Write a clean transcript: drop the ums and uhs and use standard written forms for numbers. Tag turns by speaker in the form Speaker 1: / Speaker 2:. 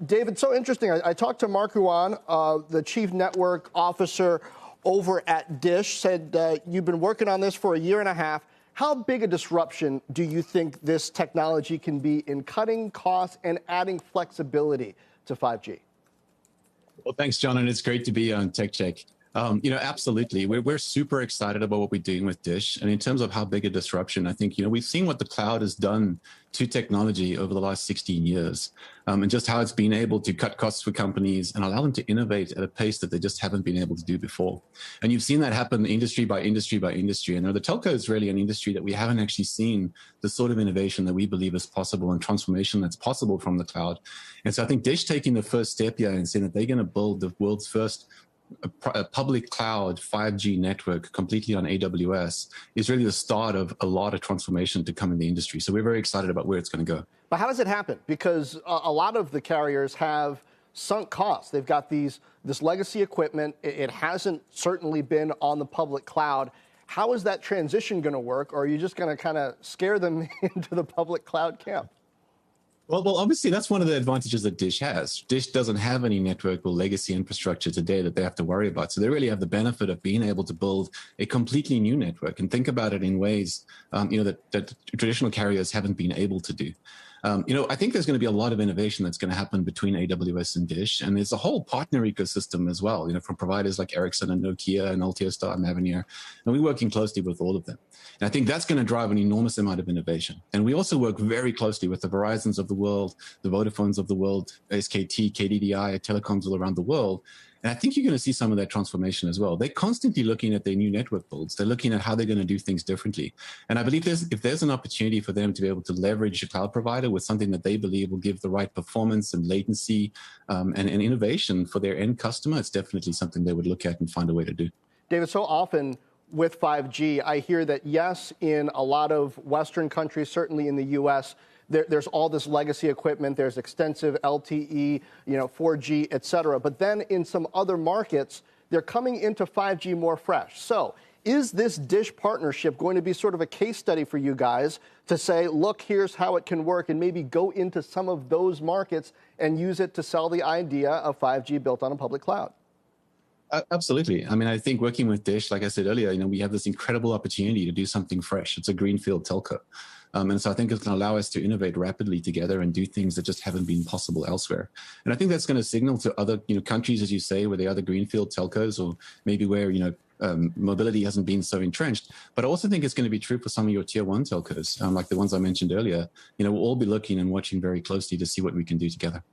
Speaker 1: David, so interesting. I talked to Mark Huan, the chief network officer over at Dish, said you've been working on this for a year and a half. How big a disruption do you think this technology can be in cutting costs and adding flexibility to 5G?
Speaker 2: Well, thanks, John, and it's great to be on Tech Check. Absolutely. We're super excited about what we're doing with Dish. And in terms of how big a disruption, I think, we've seen what the cloud has done to technology over the last 16 years, and just how it's been able to cut costs for companies and allow them to innovate at a pace that they just haven't been able to do before. And you've seen that happen industry by industry by industry. And the telco is really an industry that we haven't actually seen the sort of innovation that we believe is possible and transformation that's possible from the cloud. And so I think Dish taking the first step here and saying that they're going to build the world's first a public cloud 5G network completely on AWS is really the start of a lot of transformation to come in the industry. So we're very excited about where it's going to go.
Speaker 1: But how does it happen? Because a lot of the carriers have sunk costs. They've got this legacy equipment. It hasn't certainly been on the public cloud. How is that transition going to work? Or are you just going to kind of scare them into the public cloud camp?
Speaker 2: Well, obviously, that's one of the advantages that Dish has. Dish doesn't have any network or legacy infrastructure today that they have to worry about. So they really have the benefit of being able to build a completely new network and think about it in ways, that traditional carriers haven't been able to do. I think there's going to be a lot of innovation that's going to happen between AWS and Dish, and there's a whole partner ecosystem as well, from providers like Ericsson and Nokia and Altiostar and Mavenir, and we're working closely with all of them. And I think that's going to drive an enormous amount of innovation. And we also work very closely with the Verizons of the world, the Vodafones of the world, SKT, KDDI, telecoms all around the world. And I think you're going to see some of that transformation as well. They're constantly looking at their new network builds. They're looking at how they're going to do things differently. And I believe if there's an opportunity for them to be able to leverage a cloud provider with something that they believe will give the right performance and latency and innovation for their end customer, it's definitely something they would look at and find a way to do.
Speaker 1: David, so often with 5G, I hear that, yes, in a lot of Western countries, certainly in the U.S., there's all this legacy equipment. There's extensive LTE, 4G, et cetera. But then in some other markets, they're coming into 5G more fresh. So is this Dish partnership going to be sort of a case study for you guys to say, look, here's how it can work, and maybe go into some of those markets and use it to sell the idea of 5G built on a public cloud?
Speaker 2: Absolutely. I mean, I think working with Dish, like I said earlier, we have this incredible opportunity to do something fresh. It's a greenfield telco. And so I think it's going to allow us to innovate rapidly together and do things that just haven't been possible elsewhere. And I think that's going to signal to other countries, as you say, where there are other greenfield telcos or maybe where mobility hasn't been so entrenched. But I also think it's going to be true for some of your tier one telcos, like the ones I mentioned earlier. We'll all be looking and watching very closely to see what we can do together.